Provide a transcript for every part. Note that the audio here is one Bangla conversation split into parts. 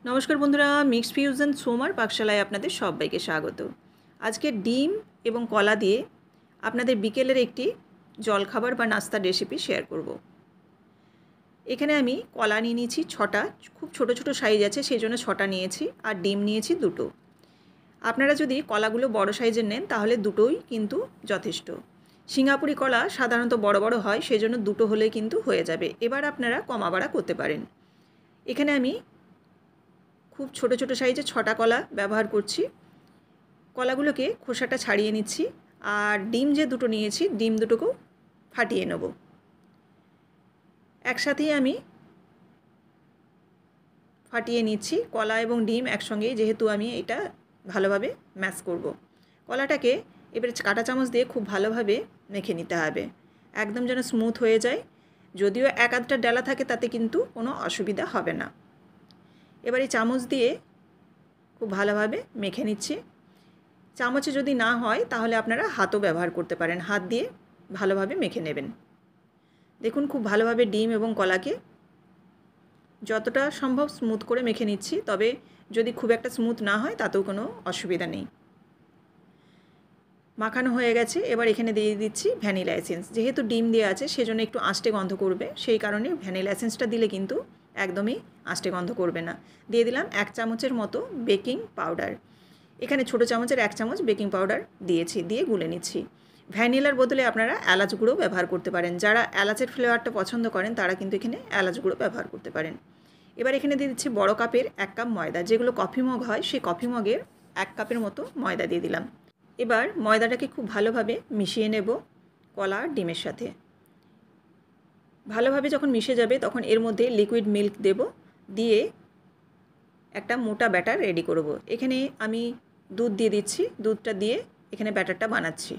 নমস্কার বন্ধুরা, মিক্সড ফিউশন সোমার পাকশালায় আপনাদের সবাইকে স্বাগত। আজকে ডিম এবং কলা দিয়ে আপনাদের বিকেলের একটি জলখাবার বা নাস্তার রেসিপি শেয়ার করব। এখানে আমি কলা নিয়ে নিয়েছি 6টা, খুব ছোট ছোট সাইজ আছে সেই জন্য 6টা নিয়েছি, আর ডিম নিয়েছি 2টো। আপনারা যদি কলাগুলো বড় সাইজের নেন তাহলে 2টোই কিন্তু যথেষ্ট। সিঙ্গাপুরি কলা সাধারণত বড় বড় হয়, সেই জন্য 2টো হলে কিন্তু হয়ে যাবে। এবার আপনারা কমা বাড়া করতে পারেন। এখানে আমি খুব ছোট ছোট সাইজে 6টা কলা ব্যবহার করছি। কলাগুলোকে খোসাটা ছাড়িয়ে নিচ্ছি, আর ডিম যে 2টো নিয়েছি ডিম 2টোকেও ফাটিয়ে নেব। একসাথেই আমি ফাটিয়ে নিচ্ছি কলা এবং ডিম একসঙ্গেই, যেহেতু আমি এটা ভালোভাবে ম্যাশ করব। কলাটাকে এবারে কাঁটা চামচ দিয়ে খুব ভালোভাবে মেখে নিতে হবে, একদম যেন স্মুথ হয়ে যায়। যদিও এক আধটা ডালা থাকে তাতে কিন্তু কোনো অসুবিধা হবে না। এবার এই চামচ দিয়ে খুব ভালোভাবে মেখে নিচ্ছি। চামচে যদি না হয় তাহলে আপনারা হাতও ব্যবহার করতে পারেন, হাত দিয়ে ভালোভাবে মেখে নেবেন। দেখুন খুব ভালোভাবে ডিম এবং কলাকে যতটা সম্ভব স্মুথ করে মেখে নিচ্ছি, তবে যদি খুব একটা স্মুথ না হয় তাতেও কোনো অসুবিধা নেই। মাখানো হয়ে গেছে, এবার এখানে দিয়ে দিচ্ছি ভ্যানিলা এসেন্স। যেহেতু ডিম দেওয়া আছে সেজন্য একটু আষ্টে গন্ধ করবে, সেই কারণে ভ্যানিলা এসেন্সটা দিলে কিন্তু একদমই আষ্টে গন্ধ করবে না। দিয়ে দিলাম 1 চামচের মতো বেকিং পাউডার। এখানে ছোটো চামচের 1 চামচ বেকিং পাউডার দিয়েছি, দিয়ে গুলে নিচ্ছি। ভ্যানিলার বদলে আপনারা এলাচ গুঁড়ো ব্যবহার করতে পারেন। যারা এলাচের ফ্লেভারটা পছন্দ করেন তারা কিন্তু এখানে এলাচ গুঁড়ো ব্যবহার করতে পারেন। এবার এখানে দিয়ে দিচ্ছি বড় কাপের 1 কাপ ময়দা। যেগুলো কফি মগ হয় সেই কফি মগের 1 কাপের মতো ময়দা দিয়ে দিলাম। এবার ময়দাটাকে খুব ভালোভাবে মিশিয়ে নেব কলা আর ডিমের সাথে। ভালোভাবে যখন মিশে যাবে তখন এর মধ্যে লিকুইড মিল্ক দেব, দিয়ে একটা মোটা ব্যাটার রেডি করব। এখানে আমি দুধ দিয়ে দিচ্ছি, দুধটা দিয়ে এখানে ব্যাটারটা বানাচ্ছি।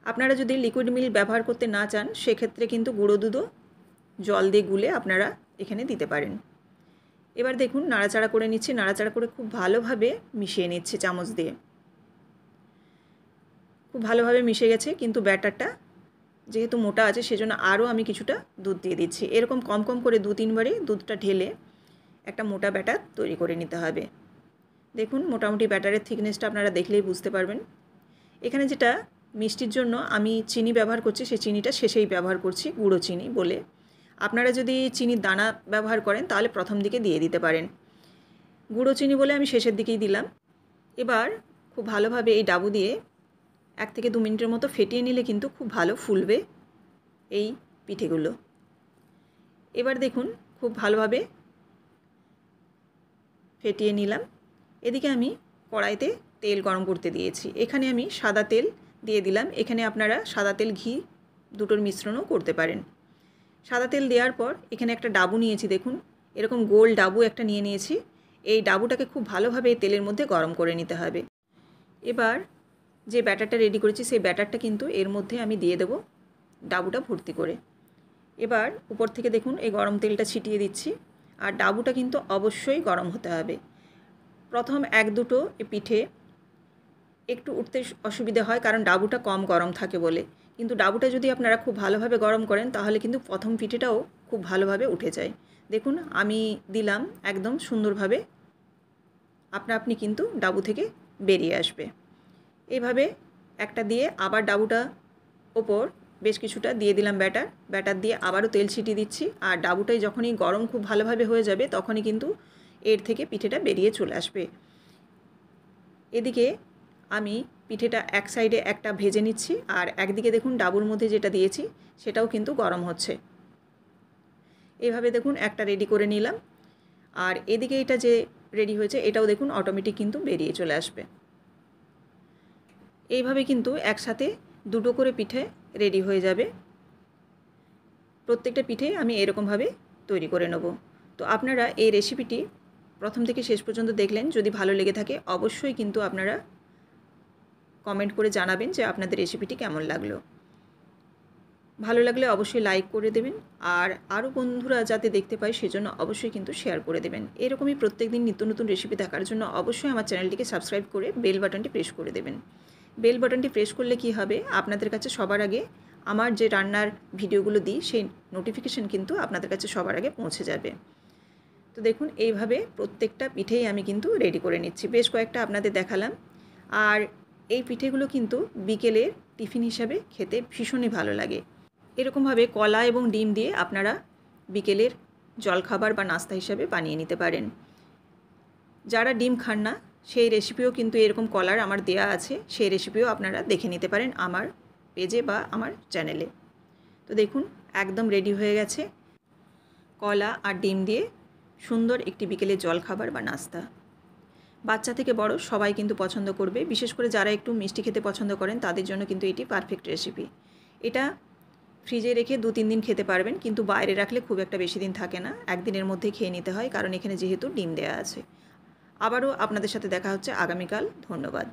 আপনারা যদি লিকুইড মিল্ক ব্যবহার করতে না চান সেক্ষেত্রে কিন্তু গুঁড়ো দুধও জল দিয়ে গুলে আপনারা এখানে দিতে পারেন। এবার দেখুন নাড়াচাড়া করে নিচ্ছি, নাড়াচাড়া করে খুব ভালোভাবে মিশিয়ে নিচ্ছি চামচ দিয়ে। খুব ভালোভাবে মিশে গেছে, কিন্তু ব্যাটারটা যেহেতু মোটা আছে সেজন্য আরও আমি কিছুটা দুধ দিয়ে দিচ্ছি। এরকম কম কম করে 2-3 বারে দুধটা ঢেলে একটা মোটা ব্যাটার তৈরি করে নিতে হবে। দেখুন মোটামুটি ব্যাটারের থিকনেসটা আপনারা দেখলেই বুঝতে পারবেন। এখানে যেটা মিষ্টির জন্য আমি চিনি ব্যবহার করছি, সেই চিনিটা শেষেই ব্যবহার করছি, গুঁড়ো চিনি বলে। আপনারা যদি চিনির দানা ব্যবহার করেন তাহলে প্রথম দিকে দিয়ে দিতে পারেন। গুঁড়ো চিনি বলে আমি শেষের দিকেই দিলাম। এবার খুব ভালোভাবে এই ডাবু দিয়ে 1 থেকে 2 মিনিটের মতো ফেটিয়ে নিলে কিন্তু খুব ভালো ফুলবে এই পিঠেগুলো। এবার দেখুন খুব ভালোভাবে ফেটিয়ে নিলাম। এদিকে আমি কড়াইতে তেল গরম করতে দিয়েছি। এখানে আমি সাদা তেল দিয়ে দিলাম। এখানে আপনারা সাদা তেল ঘি দুটোর মিশ্রণও করতে পারেন। সাদা তেল দেওয়ার পর এখানে একটা ডাবু নিয়েছি, দেখুন এরকম গোল ডাবু একটা নিয়ে নিয়েছি। এই ডাবুটাকে খুব ভালোভাবে তেলের মধ্যে গরম করে নিতে হবে। এবার যে ব্যাটারটা রেডি করেছি সেই ব্যাটারটা কিন্তু এর মধ্যে আমি দিয়ে দেব ডাবুটা ভর্তি করে। এবার উপর থেকে দেখুন এই গরম তেলটা ছিটিয়ে দিচ্ছি, আর ডাবুটা কিন্তু অবশ্যই গরম হতে হবে। প্রথম 1-2টো পিঠে একটু উঠতে অসুবিধা হয়, কারণ ডাবুটা কম গরম থাকে বলে। কিন্তু ডাবুটা যদি আপনারা খুব ভালোভাবে গরম করেন তাহলে কিন্তু প্রথম পিঠেটাও খুব ভালোভাবে উঠে যায়। দেখুন আমি দিলাম, একদম সুন্দরভাবে আপনি কিন্তু ডাবু থেকে বেরিয়ে আসবে। এইভাবে একটা দিয়ে আবার ডাবুটা ওপর বেশ কিছুটা দিয়ে দিলাম ব্যাটার দিয়ে আবারও তেল ছিটিয়ে দিচ্ছি। আর ডাবুটাই যখনই গরম খুব ভালোভাবে হয়ে যাবে তখনই কিন্তু এর থেকে পিঠেটা বেরিয়ে চলে আসবে। এদিকে আমি পিঠেটা এক সাইডে একটা ভেজে নিচ্ছি, আর একদিকে দেখুন ডাবুর মধ্যে যেটা দিয়েছি সেটাও কিন্তু গরম হচ্ছে। এইভাবে দেখুন একটা রেডি করে নিলাম, আর এদিকে এটা যে রেডি হয়েছে এটাও দেখুন অটোমেটিক কিন্তু বেরিয়ে চলে আসবে। এইভাবে কিন্তু একসাথে 2টো করে পিঠে রেডি হয়ে যাবে। প্রত্যেকটা পিঠে আমি এরকমভাবে তৈরি করে নেব। তো আপনারা এই রেসিপিটি প্রথম থেকে শেষ পর্যন্ত দেখলেন, যদি ভালো লেগে থাকে অবশ্যই কিন্তু আপনারা কমেন্ট করে জানাবেন যে আপনাদের রেসিপিটি কেমন লাগলো। ভালো লাগলে অবশ্যই লাইক করে দেবেন, আর আরও বন্ধুরা যাতে দেখতে পায় সেজন্য অবশ্যই কিন্তু শেয়ার করে দেবেন। এরকমই প্রত্যেকদিন নিত্য নতুন রেসিপি দেখার জন্য অবশ্যই আমার চ্যানেলটিকে সাবস্ক্রাইব করে বেল বাটনটি প্রেস করে দেবেন। বেল বাটনটি প্রেস করলে কি হবে, আপনাদের কাছে সবার আগে আমার যে রান্নার ভিডিওগুলো দিই সেই নোটিফিকেশান কিন্তু আপনাদের কাছে সবার আগে পৌঁছে যাবে। তো দেখুন এইভাবে প্রত্যেকটা পিঠেই আমি কিন্তু রেডি করে নিচ্ছি। বেশ কয়েকটা আপনাদের দেখালাম। আর এই পিঠেগুলো কিন্তু বিকেলের টিফিন হিসাবে খেতে ভীষণই ভালো লাগে। এরকমভাবে কলা এবং ডিম দিয়ে আপনারা বিকেলের জলখাবার বা নাস্তা হিসাবে বানিয়ে নিতে পারেন। যারা ডিম খান না সেই রেসিপিও কিন্তু এরকম কলার আমার দেয়া আছে, সেই রেসিপিও আপনারা দেখে নিতে পারেন আমার পেজে বা আমার চ্যানেলে। তো দেখুন একদম রেডি হয়ে গেছে কলা আর ডিম দিয়ে সুন্দর একটি বিকেলের জলখাবার বা নাস্তা। বাচ্চা থেকে বড় সবাই কিন্তু পছন্দ করবে, বিশেষ করে যারা একটু মিষ্টি খেতে পছন্দ করেন তাদের জন্য কিন্তু এটি পারফেক্ট রেসিপি। এটা ফ্রিজে রেখে 2-3 দিন খেতে পারবেন, কিন্তু বাইরে রাখলে খুব একটা বেশি দিন থাকে না, একদিনের মধ্যেই খেয়ে নিতে হয়, কারণ এখানে যেহেতু ডিম দেওয়া আছে। আবারও আপনাদের সাথে দেখা হচ্ছে আগামীকাল। ধন্যবাদ।